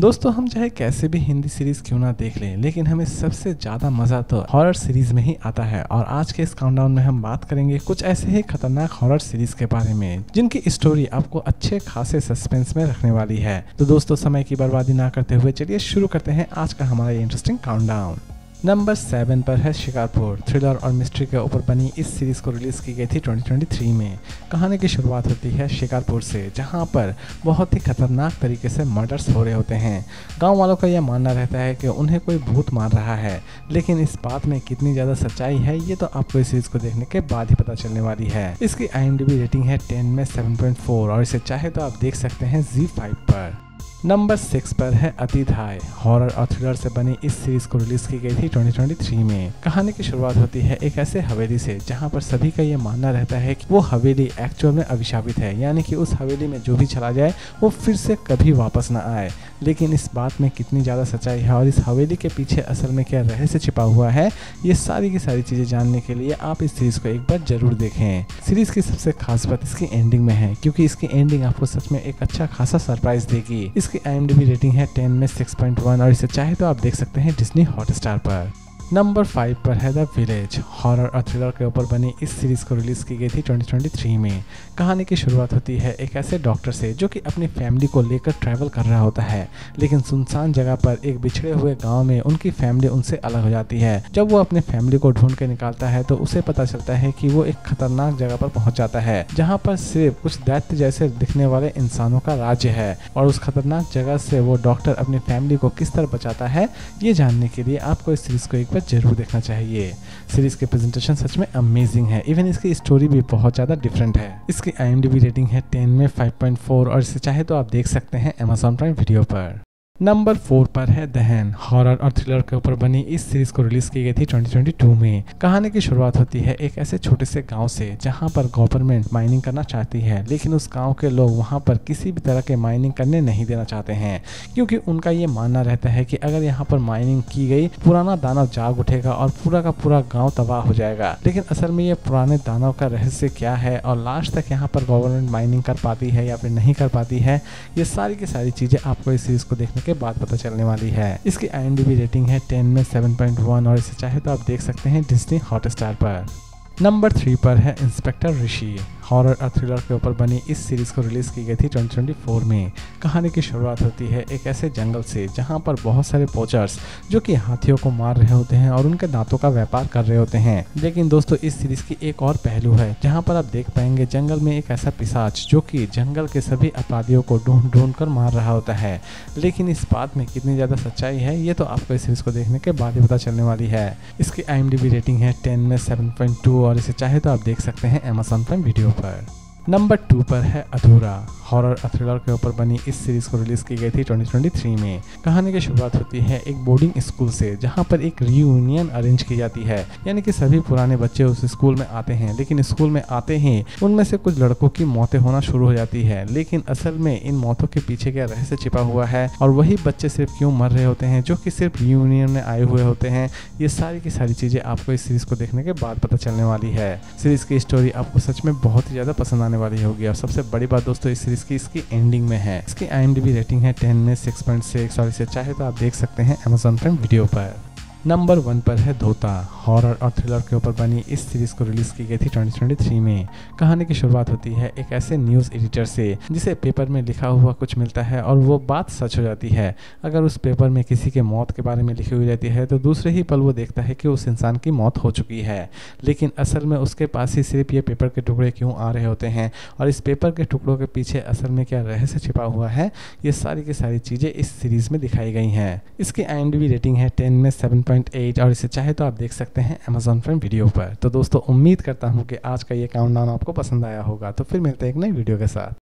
दोस्तों हम चाहे कैसे भी हिंदी सीरीज क्यों ना देख लें, लेकिन हमें सबसे ज्यादा मजा तो हॉरर सीरीज में ही आता है। और आज के इस काउंटडाउन में हम बात करेंगे कुछ ऐसे ही खतरनाक हॉरर सीरीज के बारे में जिनकी स्टोरी आपको अच्छे खासे सस्पेंस में रखने वाली है। तो दोस्तों समय की बर्बादी ना करते हुए चलिए शुरू करते हैं आज का हमारा ये इंटरेस्टिंग काउंटडाउन। नंबर 7 पर है शिकारपुर। थ्रिलर और मिस्ट्री के ऊपर बनी इस सीरीज को रिलीज की गई थी 2023 में। कहानी की शुरुआत होती है शिकारपुर से, जहां पर बहुत ही खतरनाक तरीके से मर्डर्स हो रहे होते हैं। गांव वालों का यह मानना रहता है कि उन्हें कोई भूत मार रहा है, लेकिन इस बात में कितनी ज़्यादा सच्चाई है ये तो आपको इस सीरीज को देखने के बाद ही पता चलने वाली है। इसकी IMDb रेटिंग है 10 में 7.4 और इसे चाहे तो आप देख सकते हैं ZEE5 पर। नंबर 6 पर है अतिथाय। हॉरर और थ्रिलर से बनी इस सीरीज को रिलीज की गई थी 2023 में। कहानी की शुरुआत होती है एक ऐसे हवेली से जहां पर सभी का ये मानना रहता है कि वो हवेली एक्चुअल में अभिशापित है, यानी कि उस हवेली में जो भी चला जाए वो फिर से कभी वापस न आए। लेकिन इस बात में कितनी ज़्यादा सच्चाई है और इस हवेली के पीछे असल में क्या रहस्य छिपा हुआ है, ये सारी की सारी चीज़ें जानने के लिए आप इस सीरीज को एक बार जरूर देखें। सीरीज की सबसे खास बात इसकी एंडिंग में है, क्योंकि इसकी एंडिंग आपको सच में एक अच्छा खासा सरप्राइज देगी। इसकी IMDb रेटिंग है 10 में 6.1 और इसे चाहे तो आप देख सकते हैं डिज्नी हॉटस्टार पर। नंबर 5 पर है द विलेज। हॉरर और थ्रिलर के ऊपर बनी इस सीरीज को रिलीज की गई थी 2023 में। कहानी की शुरुआत होती है एक ऐसे डॉक्टर से जो कि अपनी फैमिली को लेकर ट्रैवल कर रहा होता है, लेकिन सुनसान जगह पर एक बिछड़े हुए गांव में उनकी फैमिली उनसे अलग हो जाती है। जब वो अपने फैमिली को ढूंढ के निकालता है तो उसे पता चलता है कि वो एक खतरनाक जगह पर पहुंच जाता है, जहाँ पर सिर्फ कुछ दैत्य जैसे दिखने वाले इंसानों का राज्य है। और उस खतरनाक जगह से वो डॉक्टर अपनी फैमिली को किस तरह बचाता है, ये जानने के लिए आपको इस सीरीज को एक जरूर देखना चाहिए। सीरीज के प्रेजेंटेशन सच में अमेजिंग है, इवन इसकी स्टोरी भी बहुत ज्यादा डिफरेंट है। इसकी IMDb रेटिंग है 10 में 5.4 और इसे चाहे तो आप देख सकते हैं Amazon प्राइम वीडियो पर। नंबर 4 पर है दहन। हॉरर और थ्रिलर के ऊपर बनी इस सीरीज को रिलीज की गई थी 2022 में। कहानी की शुरुआत होती है एक ऐसे छोटे से गांव से जहां पर गवर्नमेंट माइनिंग करना चाहती है, लेकिन उस गांव के लोग वहां पर किसी भी तरह के माइनिंग करने नहीं देना चाहते हैं, क्योंकि उनका ये मानना रहता है कि अगर यहाँ पर माइनिंग की गई पुराना दानव जाग उठेगा और पूरा का पूरा गाँव तबाह हो जाएगा। लेकिन असल में ये पुराने दानव का रहस्य क्या है और लास्ट तक यहाँ पर गवर्नमेंट माइनिंग कर पाती है या फिर नहीं कर पाती है, ये सारी की सारी चीजें आपको इस सीरीज को देखने के बाद पता चलने वाली है। इसकी IMDb रेटिंग है 10 में 7.1 और इसे चाहे तो आप देख सकते हैं डिज्नी हॉटस्टार पर। नंबर 3 पर है इंस्पेक्टर ऋषि। हॉरर और थ्रिलर के ऊपर बनी इस सीरीज को रिलीज की गई थी 2024 में। कहानी की शुरुआत होती है एक ऐसे जंगल से जहां पर बहुत सारे पोचर्स जो कि हाथियों को मार रहे होते हैं और उनके दांतों का व्यापार कर रहे होते हैं। लेकिन दोस्तों इस सीरीज की एक और पहलू है जहां पर आप देख पाएंगे जंगल में एक ऐसा पिशाच जो कि जंगल के सभी अपराधियों को ढूंढ ढूंढ कर मार रहा होता है। लेकिन इस बात में कितनी ज्यादा सच्चाई है ये तो आपको इस सीरीज को देखने के बाद ही पता चलने वाली है। इसकी IMDb रेटिंग है 10 में 7.2 और इसे चाहे तो आप देख सकते हैं Amazon प्राइम वीडियो पर। नंबर 2 पर है अधूरा। हॉरर और थ्रिलर के ऊपर बनी इस सीरीज को रिलीज की गई थी 2023 में। कहानी की शुरुआत होती है एक बोर्डिंग स्कूल से जहां पर एक रियूनियन अरेंज की जाती है, यानी कि सभी पुराने बच्चे उस स्कूल में आते हैं। लेकिन स्कूल में आते ही उनमें से कुछ लड़कों की मौतें होना शुरू हो जाती है, लेकिन असल में इन मौतों के पीछे क्या रहस्य छिपा हुआ है और वही बच्चे सिर्फ क्यों मर रहे होते हैं जो कि सिर्फ रियूनियन में आए हुए होते हैं, ये सारी की सारी चीजें आपको इस सीरीज को देखने के बाद पता चलने वाली है। सीरीज की स्टोरी आपको सच में बहुत ही ज्यादा पसंद आने वाली होगी। और सबसे बड़ी बात दोस्तों इस सीरीज की इसकी एंडिंग में है। इसकी IMDb रेटिंग है 10 में 6.6 और इसे चाहे तो आप देख सकते हैं Amazon प्राइम वीडियो पर। नंबर 1 पर है धोता। हॉरर और थ्रिलर के ऊपर बनी इस सीरीज को रिलीज की गई थी 2023 में। कहानी की शुरुआत होती है एक ऐसे न्यूज़ एडिटर से जिसे पेपर में लिखा हुआ कुछ मिलता है और वो बात सच हो जाती है। अगर उस पेपर में किसी के मौत के बारे में लिखी हुई रहती है तो दूसरे ही पल वो देखता है कि उस इंसान की मौत हो चुकी है, लेकिन असल में उसके पास ही सिर्फ ये पेपर के टुकड़े क्यों आ रहे होते हैं और इस पेपर के टुकड़ों के पीछे असल में क्या रहस्य छिपा हुआ है, ये सारी की सारी चीज़ें इस सीरीज में दिखाई गई हैं। इसकी IMDb रेटिंग है 10 में 7.8 और इसे चाहे तो आप देख सकते हैं Amazon प्राइम वीडियो पर। तो दोस्तों उम्मीद करता हूँ कि आज का ये काउंटडाउन आपको पसंद आया होगा। तो फिर मिलते हैं एक नई वीडियो के साथ।